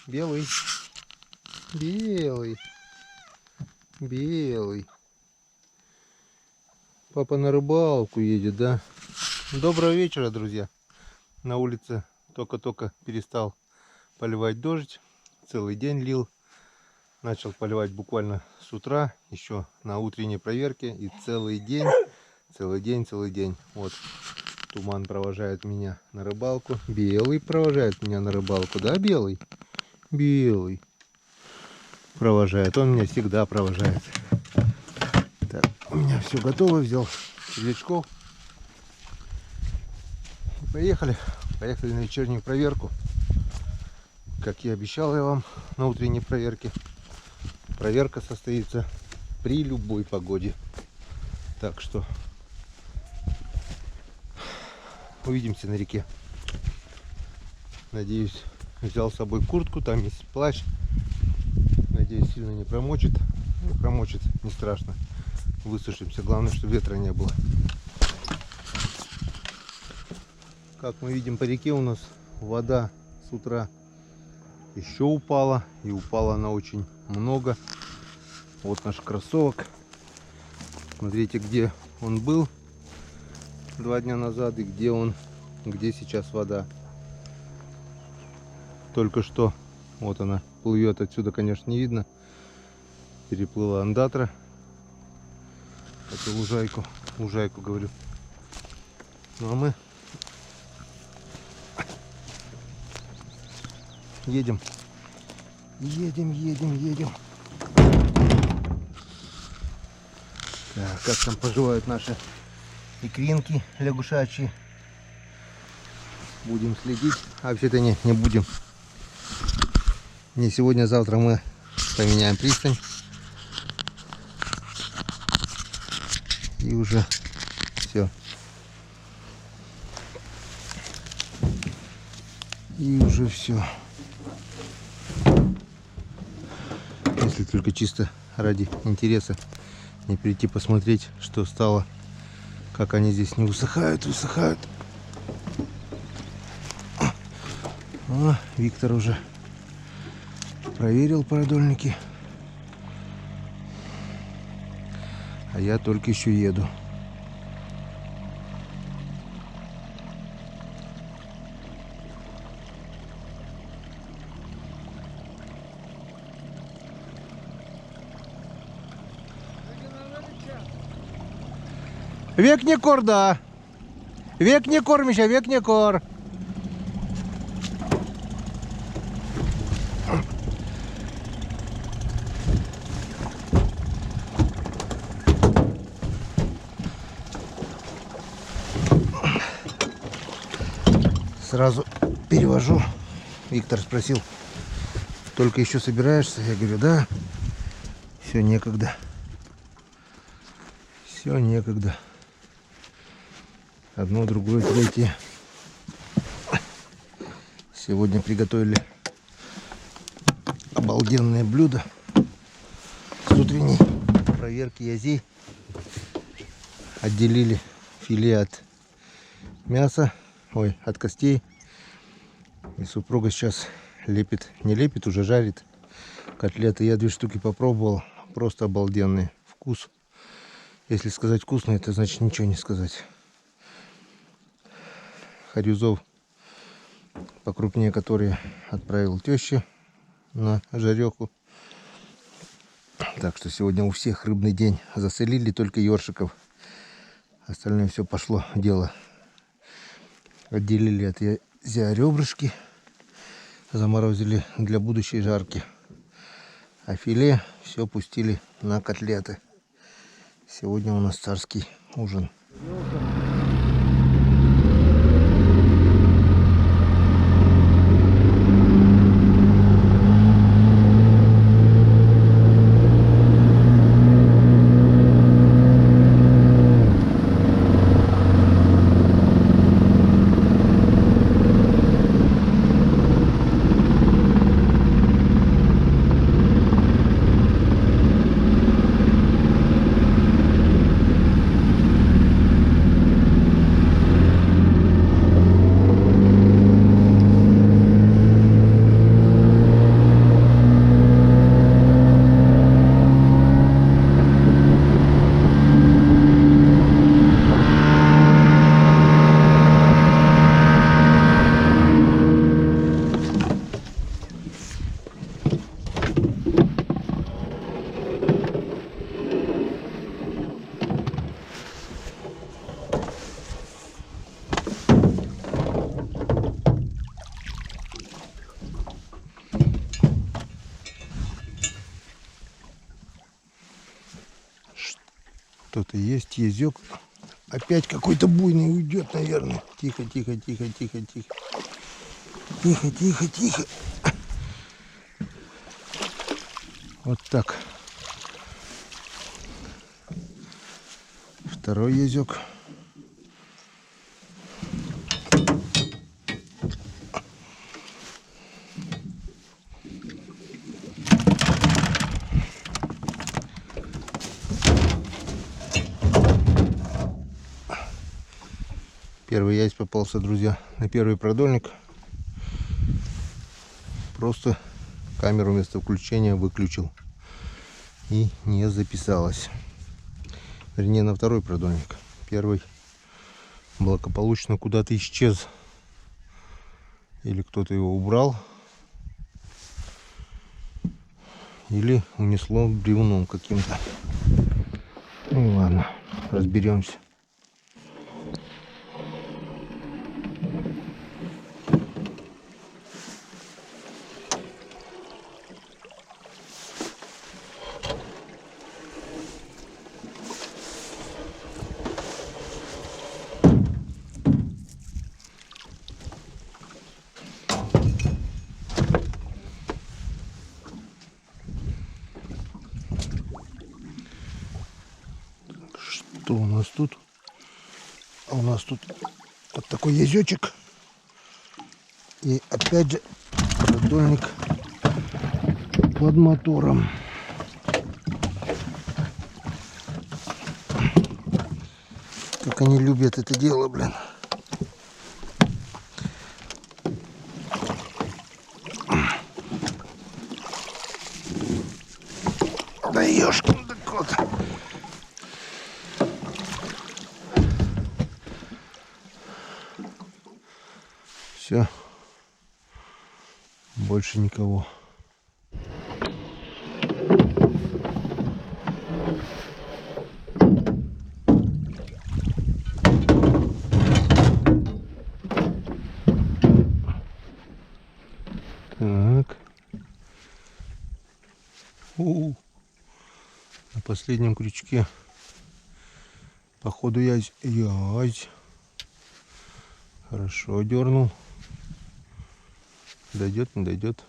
Белый. Белый. Белый. Папа на рыбалку едет, да? Доброго вечера, друзья. На улице только-только перестал поливать дождь. Целый день лил. Начал поливать буквально с утра, еще на утренней проверке. И целый день. Вот туман провожает меня на рыбалку. Белый провожает меня на рыбалку, да, белый? Белый провожает. Он меня всегда провожает. Так, у меня все готово. Взял червячков. Поехали на вечернюю проверку. Как и обещал я вам на утренней проверке. Проверка состоится при любой погоде. Так что увидимся на реке. Надеюсь, взял с собой куртку, там есть плащ. Надеюсь, сильно не промочит. Ну, промочит, не страшно. Высушимся. Главное, чтобы ветра не было. Как мы видим, по реке у нас вода с утра еще упала. И упала она очень много. Вот наш кроссовок. Смотрите, где он был 2 дня назад и где сейчас вода. Только что вот она плывет отсюда, конечно, не видно. Переплыла андатра. Это лужайку говорю. Ну а мы едем. Так, как там поживают наши икринки лягушачьи. Будем следить. А вообще-то не будем. Не сегодня, а завтра мы поменяем пристань. И уже все. Если только чисто ради интереса не прийти посмотреть, что стало, как они здесь не высыхают. О, Виктор уже проверил продольники, а я только еще еду. Век не кор, да. Век не кормища, век не кор. Сразу перевожу. Виктор спросил, только еще собираешься? Я говорю, да. Все некогда. Одно, другое, третье. Сегодня приготовили обалденное блюдо с утренней проверки язей. Отделили филе от мяса, от костей. И супруга сейчас уже жарит котлеты. Я 2 штуки попробовал, просто обалденный вкус. Если сказать вкусно, это значит ничего не сказать. Харюзов покрупнее, которые отправил теще на жареху. Так что сегодня у всех рыбный день. Засолили только ёршиков. Остальное все пошло в дело. Отделили от язя ребрышки. Заморозили для будущей жарки. А филе все пустили на котлеты. Сегодня у нас царский ужин. Что-то есть, езёк. Опять какой-то буйный уйдет, наверное. Тихо, тихо, тихо, тихо, тихо. Тихо, тихо, тихо. Вот так. Второй езёк. Первый яйц попался, друзья, на первый продольник. Просто камеру вместо включения выключил. И не записалась. Вернее, на второй продольник. Первый благополучно куда-то исчез. Или кто-то его убрал. Или унесло бревном каким-то. Ну ладно, разберемся. Что у нас тут? А у нас тут вот такой язёчек. И опять же продольник под мотором. Как они любят это дело, блин. Да ёшкин да кот. Все. Больше никого. Так. На последнем крючке. Походу язь. Хорошо дернул. Дойдет, не дойдет.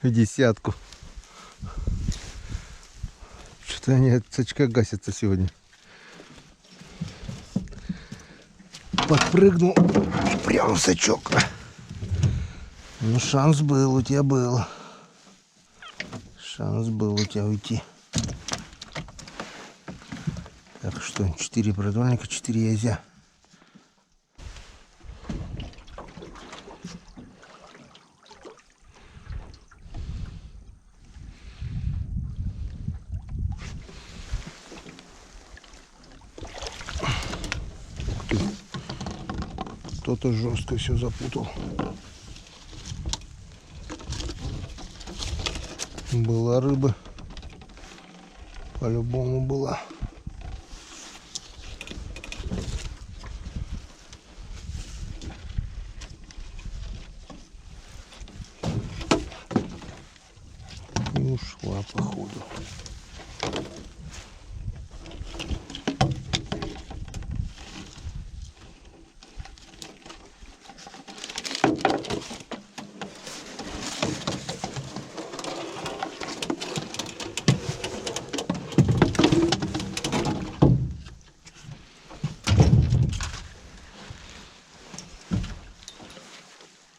В десятку. Что-то они от сачка гасятся сегодня. Подпрыгнул прямо в сачок. Ну, шанс был, у тебя был. Шанс был у тебя уйти. Так что, 4 продольника, 4 язя. Кто-то жестко все запутал. Была рыба. По-любому была. И ушла, походу.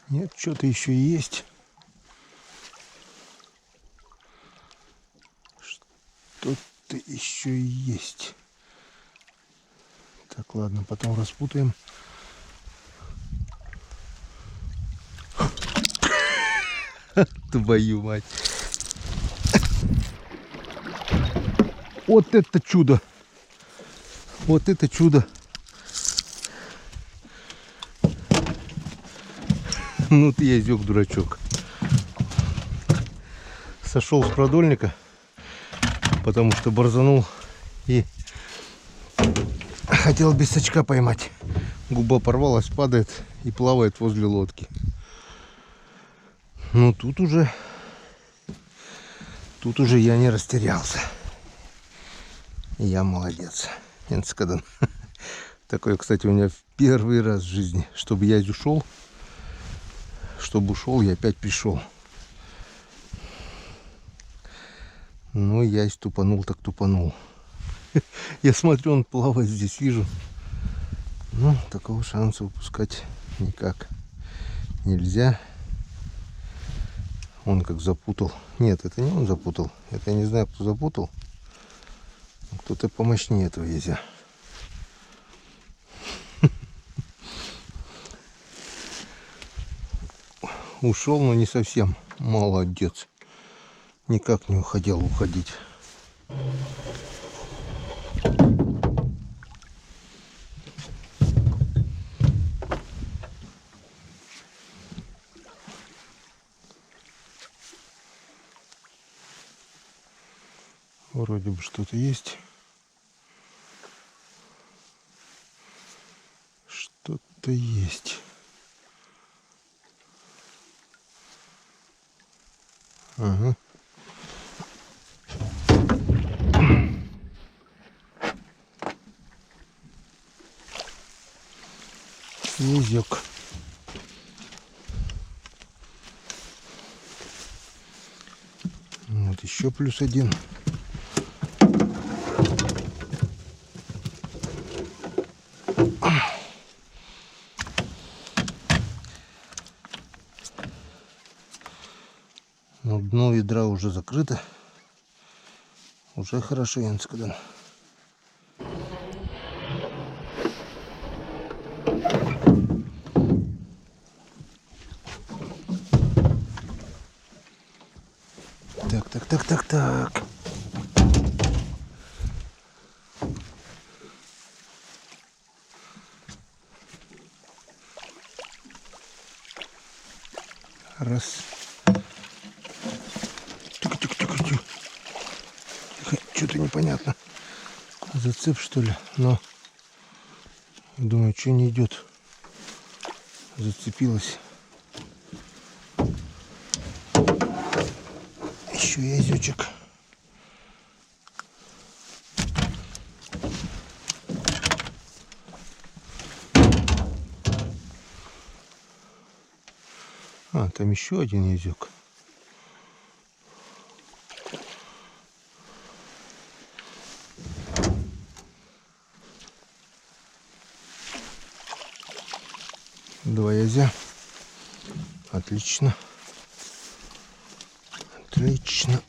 Нет, что-то еще есть. Что-то еще есть. Так, ладно, потом распутаем. Твою мать. Вот это чудо. Вот это чудо. Ну ты язёк, дурачок. Сошел с продольника, потому что борзанул и хотел без сачка поймать. Губа порвалась, падает и плавает возле лодки. Но тут уже я не растерялся. Я молодец. Энцкадан. Такой, кстати, у меня в первый раз в жизни, чтобы я ушел, я опять пришел. Ну, я тупанул, так тупанул. Я смотрю, он плавает здесь, вижу. Ну, такого шанса упускать никак нельзя. Он как запутал. Нет, это не он запутал. Это я не знаю, кто запутал. Кто-то помощнее этого езя. Ушел, но не совсем. Молодец. Никак не хотел уходить. Вроде бы что-то есть. Что-то есть. Ага. Язык. Вот еще +1. Но дно ведра уже закрыто. Уже хорошо, Энцкадан. Так. Раз. Тихо. Что-то непонятно. Зацеп, что ли? Но думаю, что не идет. Зацепилась. Еще язычек. А, там еще один язык. Два язя. Отлично. Отлично.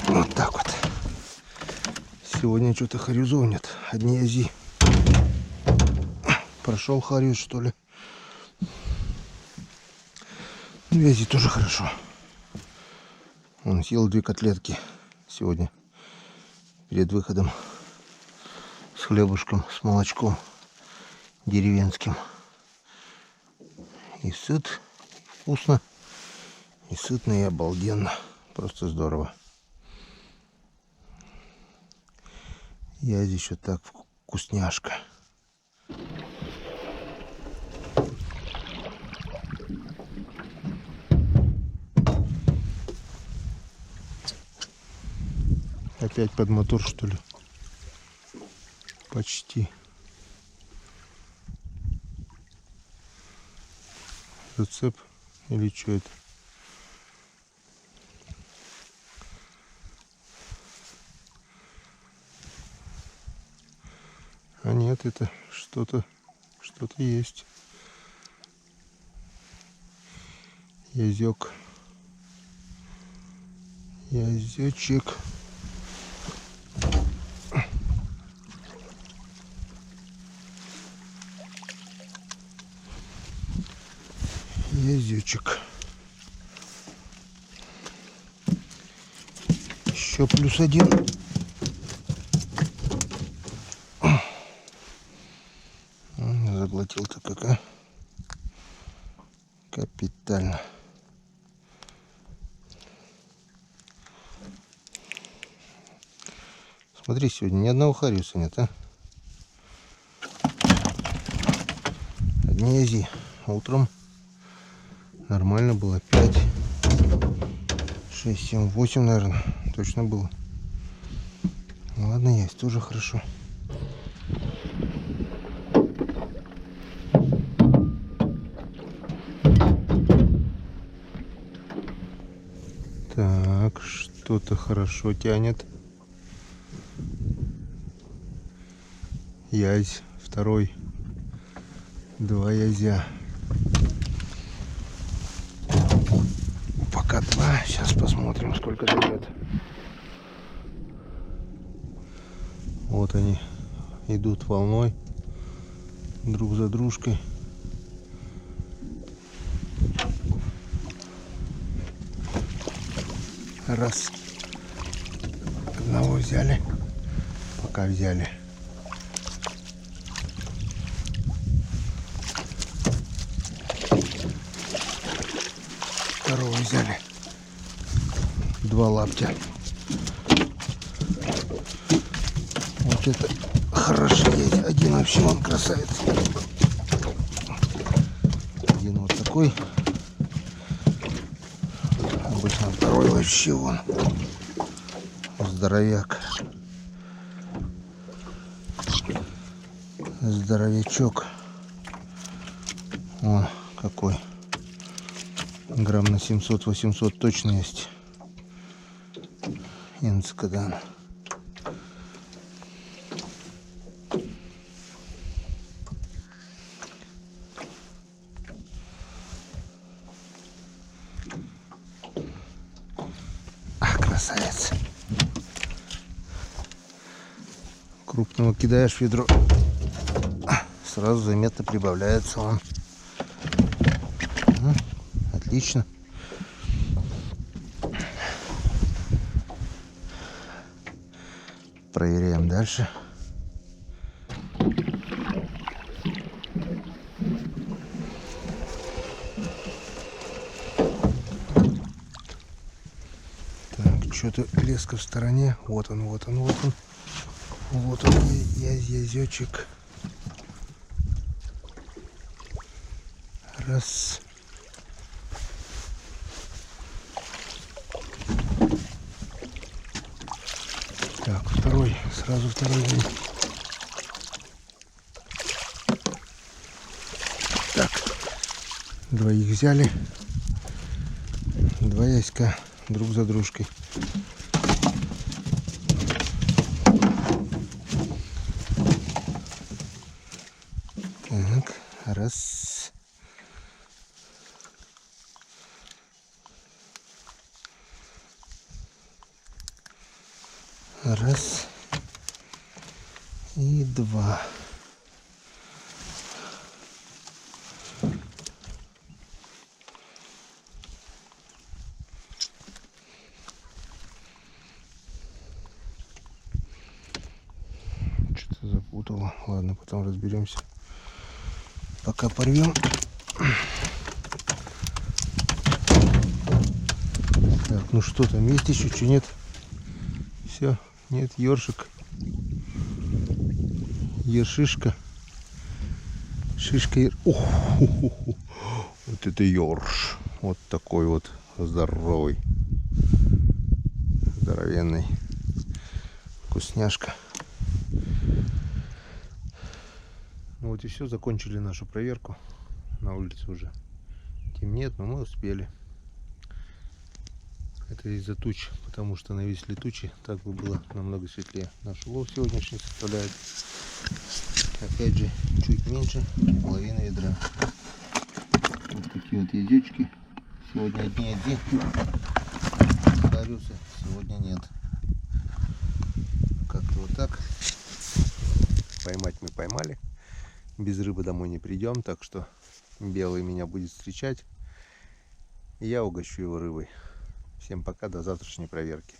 Вот так вот. Сегодня что-то харюзов нет. Одни язи. Прошел харюз, что ли. Ну, язи тоже хорошо. Он съел 2 котлетки сегодня. Перед выходом. С хлебушком, с молочком деревенским. И сыт, и вкусно, и сытно, и обалденно. Просто здорово. Язи еще так вкусняшка. Опять под мотор, что ли? Почти. Зацеп или что это? А нет, это что-то есть. Язёк. Язёчек. Язычек. Еще +1. Заглотил-то как, капитально. Смотри, сегодня ни одного хариуса нет, а? Одни язи. Утром нормально было. 5, 6, 7, 8, наверное. Точно было. Ну, ладно, есть тоже хорошо. Так, что-то хорошо тянет. Язь. Второй. 2 язя. Пока 2. Сейчас посмотрим, сколько дает. Вот они идут волной друг за дружкой. Раз. Одного взяли. Пока взяли. Второго взяли. 2 лаптя. Вот это хорошо есть. Один вообще он красавец. Один вот такой. Обычно второй вообще вон. Здоровяк. Здоровячок. О, какой. Грамм на 700-800 точно есть. Инцкадан. Красавец. Крупного кидаешь в ведро, сразу заметно прибавляется он. Отлично. Проверяем дальше. Так, что-то леска в стороне. Вот он, вот он, вот он. Вот он, язечек. Раз. Так, второй. Сразу второй. Так. 2 взяли. 2 яська друг за дружкой. Так, раз. Раз. И 2. Что-то запутало. Ладно, потом разберемся. Пока порвем. Так, ну что там, есть еще, что нет? Все, нет, ёршик. Ершишка. Шишка. Ох, вот это ёрш. Вот такой вот здоровый. Здоровенный. Вкусняшка. Ну вот и все, закончили нашу проверку. На улице уже темнеет, но мы успели. Это из-за туч, потому что нависли тучи, так бы было намного светлее. Наш улов сегодняшний составляет, опять же, чуть меньше половины ведра. Вот такие вот язычки. Сегодня одни язи. Хариуса сегодня нет. Как-то вот так. Поймать мы поймали. Без рыбы домой не придем, так что белый меня будет встречать. И я угощу его рыбой. Всем пока, до завтрашней проверки.